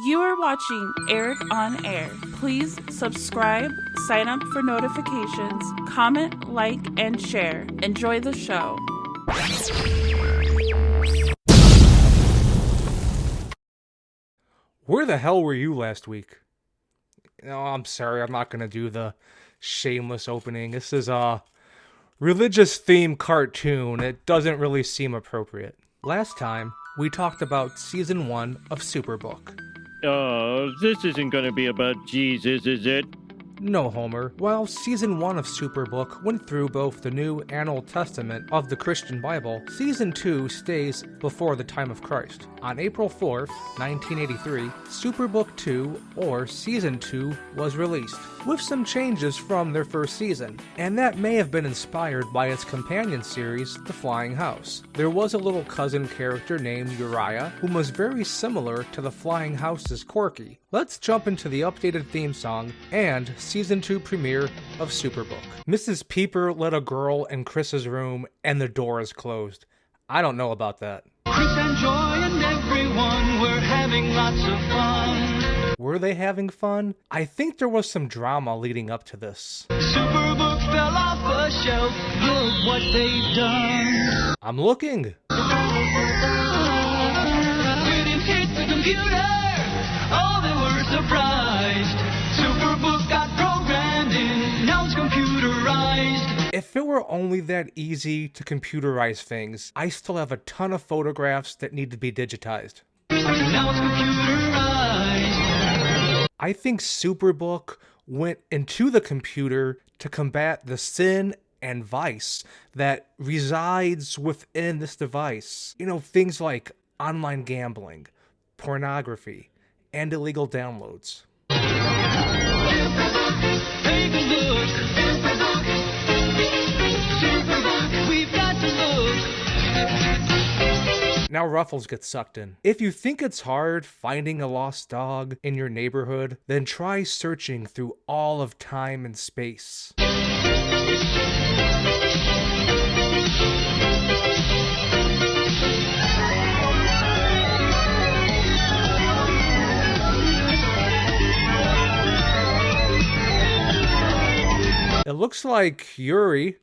You are watching Eric on Air. Please subscribe, sign up for notifications, comment, like, and share. Enjoy the show. Where the hell were you last week? No, I'm sorry, I'm not gonna do the shameless opening. This is a religious themed cartoon. It doesn't really seem appropriate. Last time, we talked about Season 1 of Superbook. This isn't gonna be about Jesus, is it? No, Homer. While Season 1 of Superbook went through both the New and Old Testament of the Christian Bible, Season 2 stays before the time of Christ. On April 4th, 1983, Superbook 2, or Season 2, was released, with some changes from their first season, and that may have been inspired by its companion series, The Flying House. There was a little cousin character named Uriah, who was very similar to The Flying House's Corky. Let's jump into the updated theme song and Season 2 premiere of Superbook. Mrs. Peeper let a girl in Chris's room and the door is closed. I don't know about that. Chris and Joy and everyone were having lots of fun. Were they having fun? I think there was some drama leading up to this. Superbook fell off the shelf. Look what they've done. I'm looking. When it hit the computer, oh, they were surprised. Superbook got programmed in, now it's computerized. If it were only that easy to computerize things, I still have a ton of photographs that need to be digitized. Now it's computerized. I think Superbook went into the computer to combat the sin and vice that resides within this device. You know, things like online gambling, pornography, and illegal downloads. Take a look. Superbook, we've got to look. Now Ruffles gets sucked in. If you think it's hard finding a lost dog in your neighborhood, then try searching through all of time and space. It looks like Uriah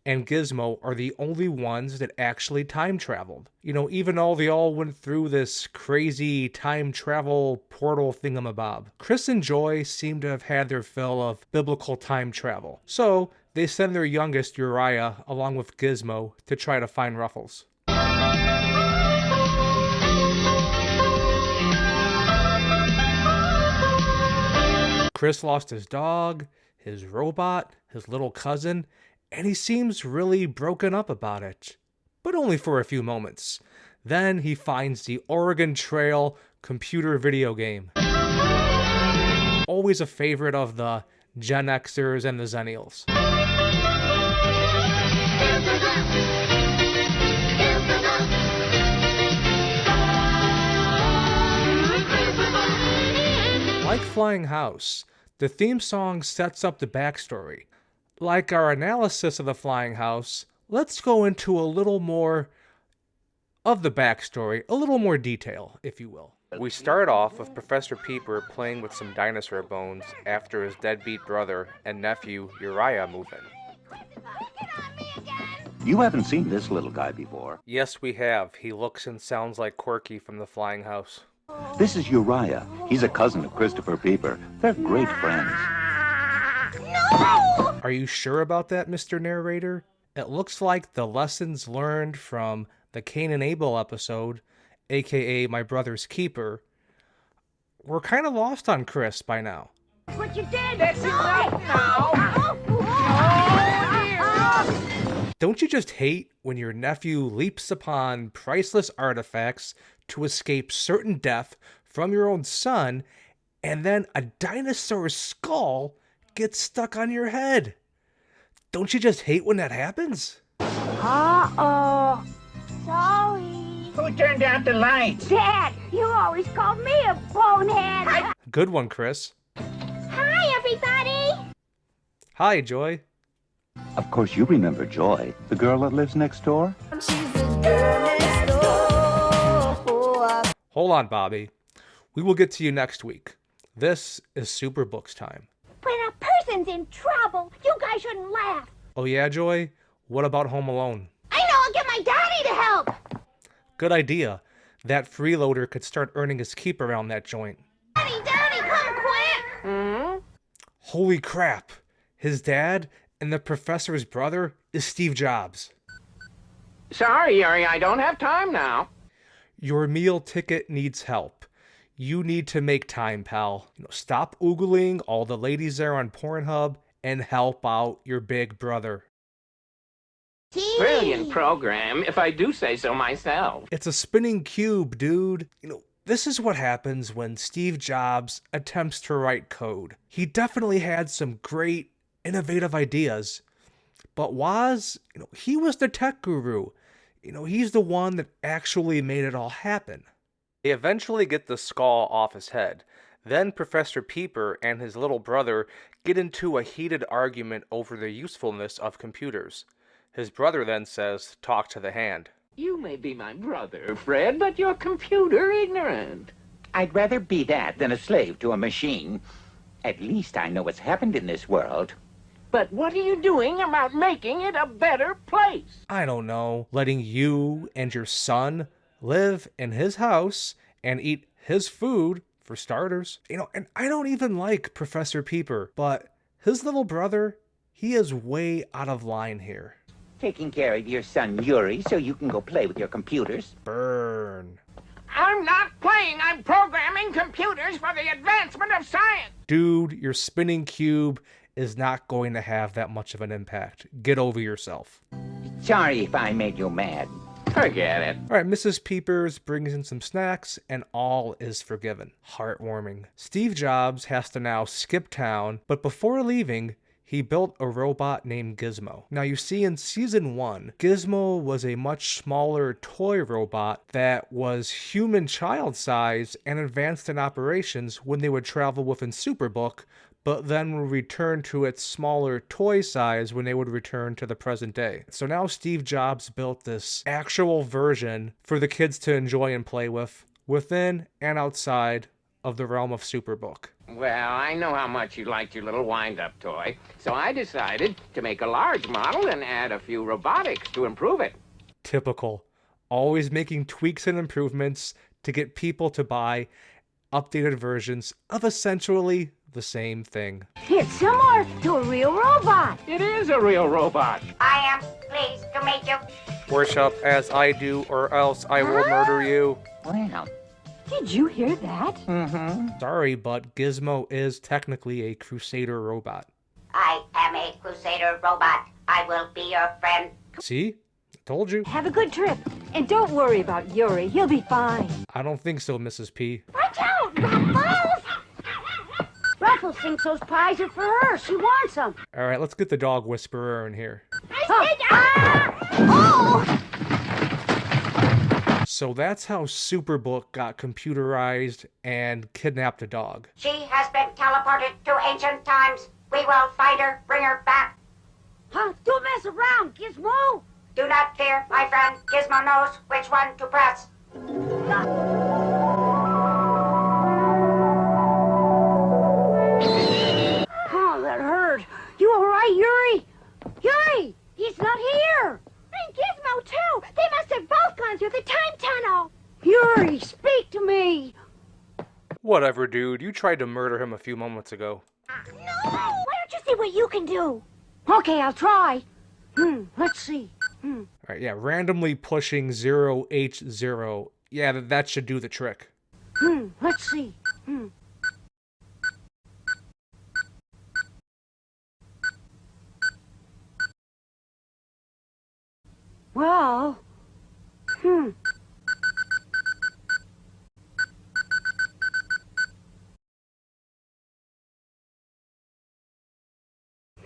and Gizmo are the only ones that actually time traveled. You know, even though they all went through this crazy time travel portal thingamabob. Chris and Joy seem to have had their fill of biblical time travel. So they send their youngest, Uriah, along with Gizmo to try to find Ruffles. Chris lost his dog, his robot, his little cousin, and he seems really broken up about it. But only for a few moments. Then he finds the Oregon Trail computer video game. Always a favorite of the Gen Xers and the Zennials. Like Flying House, the theme song sets up the backstory. Like our analysis of the Flying House, let's go into a little more of the backstory, a little more detail, if you will. We start off with Professor Peeper playing with some dinosaur bones after his deadbeat brother and nephew Uriah move in. You haven't seen this little guy before. Yes, we have. He looks and sounds like Corky from the Flying House. This is Uriah. He's a cousin of Christopher Peeper. They're great friends. No! Are you sure about that, Mr. Narrator? It looks like the lessons learned from the Cain and Abel episode, aka My Brother's Keeper, were kind of lost on Chris by now. What you did! That's enough now! Don't you just hate when your nephew leaps upon priceless artifacts to escape certain death from your own son, and then a dinosaur's skull gets stuck on your head? Don't you just hate when that happens? Uh-oh. Sorry. Who turned out the lights? Dad, you always called me a bonehead. Good one, Chris. Hi, everybody. Hi, Joy. Of course, you remember Joy, the girl that lives next door? She's the girl next door. Hold on, Bobby. We will get to you next week. This is Superbooks time. When a person's in trouble, you guys shouldn't laugh. Oh yeah, Joy? What about Home Alone? I know, I'll get my daddy to help. Good idea. That freeloader could start earning his keep around that joint. Daddy, come quick. Holy crap. His dad and the professor's brother is Steve Jobs. Sorry, Uriah, I don't have time now. Your meal ticket needs help. You need to make time, pal. Stop oogling all the ladies there on Pornhub and help out your big brother. Brilliant program, if I do say so myself. It's a spinning cube, dude. This is what happens when Steve Jobs attempts to write code. He definitely had some great, innovative ideas. But Woz, he was the tech guru. He's the one that actually made it all happen. They eventually get the skull off his head. Then Professor Peeper and his little brother get into a heated argument over the usefulness of computers. His brother then says, "Talk to the hand." You may be my brother, Fred, but you're computer ignorant. I'd rather be that than a slave to a machine. At least I know what's happened in this world. But what are you doing about making it a better place? I don't know. Letting you and your son live in his house and eat his food, for starters. And I don't even like Professor Peeper, but his little brother, he is way out of line here. Taking care of your son Yuri so you can go play with your computers. Burn. I'm not playing, I'm programming computers for the advancement of science. Dude, your spinning cube is not going to have that much of an impact. Get over yourself. Sorry if I made you mad. Forget it. All right, Mrs. Peepers brings in some snacks, and all is forgiven. Heartwarming. Steve Jobs has to now skip town, but before leaving, he built a robot named Gizmo. Now you see in season 1, Gizmo was a much smaller toy robot that was human child size and advanced in operations when they would travel within Superbook, but then would return to its smaller toy size when they would return to the present day. So now Steve Jobs built this actual version for the kids to enjoy and play with, within and outside of the realm of Superbook. Well, I know how much you liked your little wind-up toy, so I decided to make a large model and add a few robotics to improve it. Typical. Always making tweaks and improvements to get people to buy updated versions of essentially the same thing. It's similar to a real robot. It is a real robot. I am pleased to meet you. Worship as I do, or else I will murder you. Well, Did you hear that? Sorry, but Gizmo is technically a Crusader robot. I am a Crusader robot. I will be your friend. See? I told you. Have a good trip. And don't worry about Yuri. He'll be fine. I don't think so, Mrs. P. Watch out, Ruffles! Ruffles thinks those pies are for her. She wants them. All right, let's get the dog whisperer in here. Oh! So that's how Superbook got computerized and kidnapped a dog. She has been teleported to ancient times. We will find her, bring her back. Huh? Don't mess around, Gizmo. Do not fear, my friend. Gizmo knows which one to press. Oh, that hurt. You all right, Yuri? Yuri, he's not here. And Gizmo, too. They must have both gone through the time tunnel. Yuri, speak to me. Whatever, dude. You tried to murder him a few moments ago. No! Why don't you see what you can do? Okay, I'll try. Let's see. All right, yeah, randomly pushing 0H0. Yeah, that should do the trick. Let's see. Well,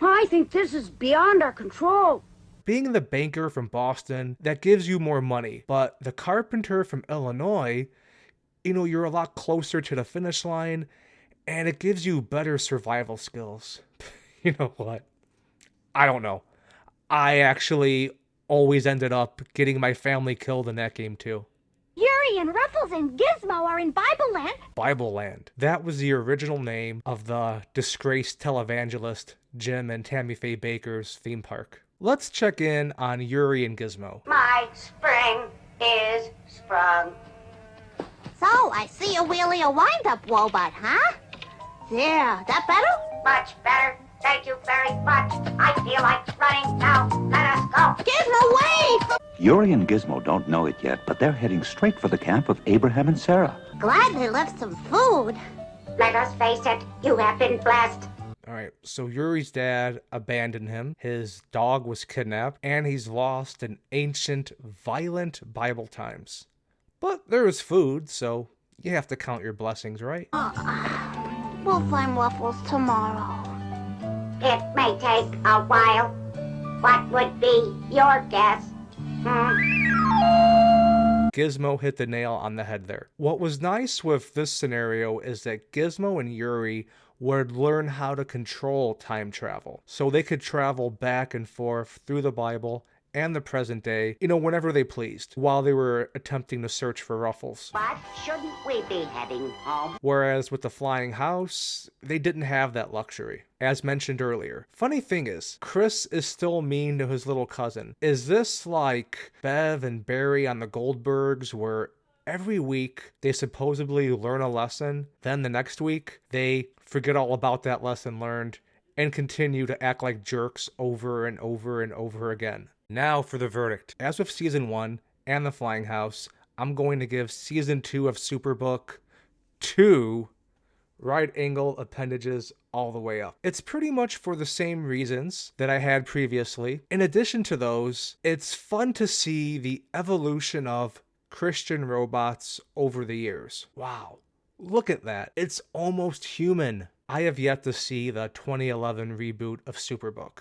I think this is beyond our control. Being the banker from Boston, that gives you more money. But the carpenter from Illinois, you're a lot closer to the finish line, and it gives you better survival skills. You know what? I don't know. I actually always ended up getting my family killed in that game too. Yuri and Ruffles and Gizmo are in Bible Land. Bible Land. That was the original name of the disgraced televangelist Jim and Tammy Faye Baker's theme park. Let's check in on Uri and Gizmo. My spring is sprung. So, I see you're really a wind-up robot, huh? There, that better? Much better. Thank you very much. I feel like running now. Let us go. Gizmo, wait! Uri and Gizmo don't know it yet, but they're heading straight for the camp of Abraham and Sarah. Glad they left some food. Let us face it. You have been blessed. Alright, so Uri's dad abandoned him, his dog was kidnapped, and he's lost in ancient, violent Bible times. But there is food, so you have to count your blessings, right? We'll find Waffles tomorrow. It may take a while. What would be your guess? Gizmo hit the nail on the head there. What was nice with this scenario is that Gizmo and Uri would learn how to control time travel. So they could travel back and forth through the Bible and the present day, whenever they pleased, while they were attempting to search for Ruffles. But shouldn't we be heading home? Whereas with the flying house, they didn't have that luxury, as mentioned earlier. Funny thing is, Chris is still mean to his little cousin. Is this like Bev and Barry on the Goldbergs, where every week they supposedly learn a lesson, then the next week they forget all about that lesson learned and continue to act like jerks over and over and over again? Now for the verdict. As with Season 1 and The Flying House, I'm going to give Season 2 of Superbook 2 right angle appendages all the way up. It's pretty much for the same reasons that I had previously. In addition to those, it's fun to see the evolution of Christian robots over the years. Wow, look at that. It's almost human. I have yet to see the 2011 reboot of Superbook.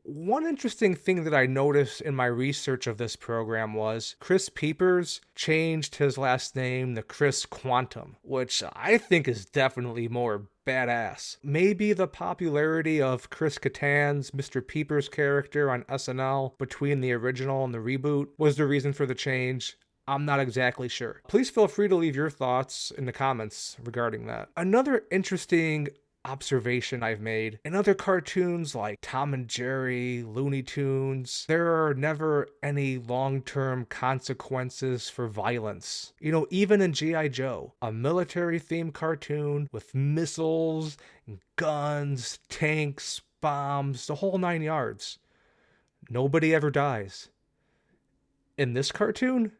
One interesting thing that I noticed in my research of this program was Chris Peepers changed his last name to Chris Quantum, which I think is definitely more badass. Maybe the popularity of Chris Kattan's Mr. Peepers character on SNL between the original and the reboot was the reason for the change. I'm not exactly sure. Please feel free to leave your thoughts in the comments regarding that. Another interesting observation I've made, in other cartoons like Tom and Jerry, Looney Tunes, there are never any long-term consequences for violence. Even in G.I. Joe, a military-themed cartoon with missiles, guns, tanks, bombs, the whole 9 yards. Nobody ever dies. In this cartoon,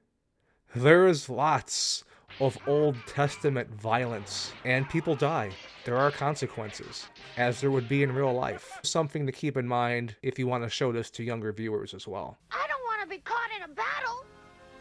there is lots of Old Testament violence, and people die. There are consequences, as there would be in real life. Something to keep in mind if you want to show this to younger viewers as well. I don't want to be caught in a battle.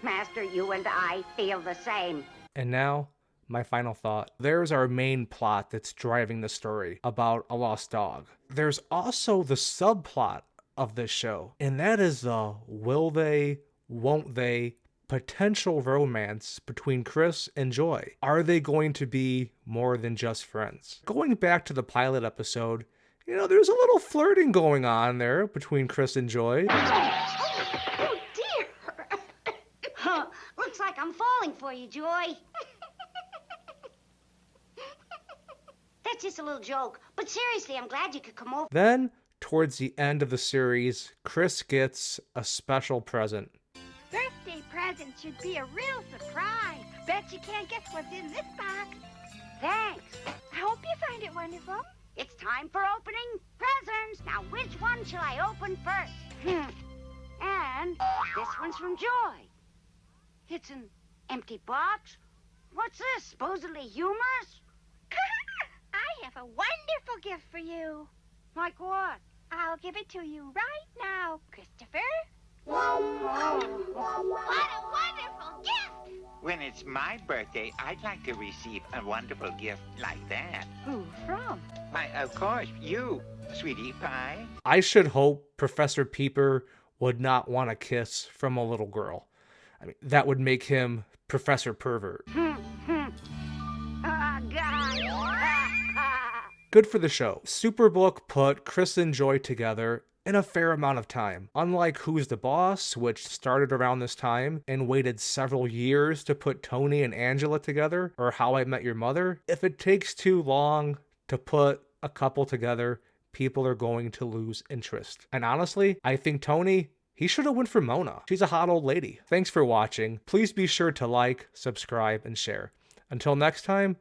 Master, you and I feel the same. And now, my final thought. There's our main plot that's driving the story about a lost dog. There's also the subplot of this show, and that is the will they, won't they potential romance between Chris and Joy. Are they going to be more than just friends? Going back to the pilot episode, there's a little flirting going on there between Chris and Joy. Oh dear. Looks like I'm falling for you, Joy. That's just a little joke. But seriously, I'm glad you could come over. Then, towards the end of the series, Chris gets a special present. Birthday present should be a real surprise. Bet you can't guess what's in this box. Thanks. I hope you find it wonderful. It's time for opening presents. Now, which one shall I open first? And this one's from Joy. It's an empty box. What's this? Supposedly humorous? I have a wonderful gift for you. Like what? I'll give it to you right now, Christopher. Oh. What a wonderful gift! When it's my birthday, I'd like to receive a wonderful gift like that. Who from? Why, of course, you, sweetie pie. I should hope Professor Peeper would not want a kiss from a little girl. I mean, that would make him Professor Pervert. God. Good for the show. Superbook put Chris and Joy together in a fair amount of time. Unlike Who's the Boss, which started around this time and waited several years to put Tony and Angela together, or How I Met Your Mother, if it takes too long to put a couple together, people are going to lose interest. And honestly, I think Tony, he should have went for Mona. She's a hot old lady. Thanks for watching. Please be sure to like, subscribe, and share. Until next time,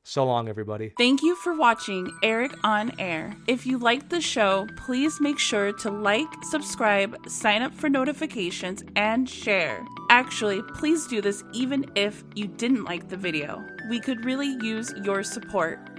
so long, everybody. Thank you for watching Eric on Air. If you liked the show, please make sure to like, subscribe, sign up for notifications, and share. Actually, please do this even if you didn't like the video. We could really use your support.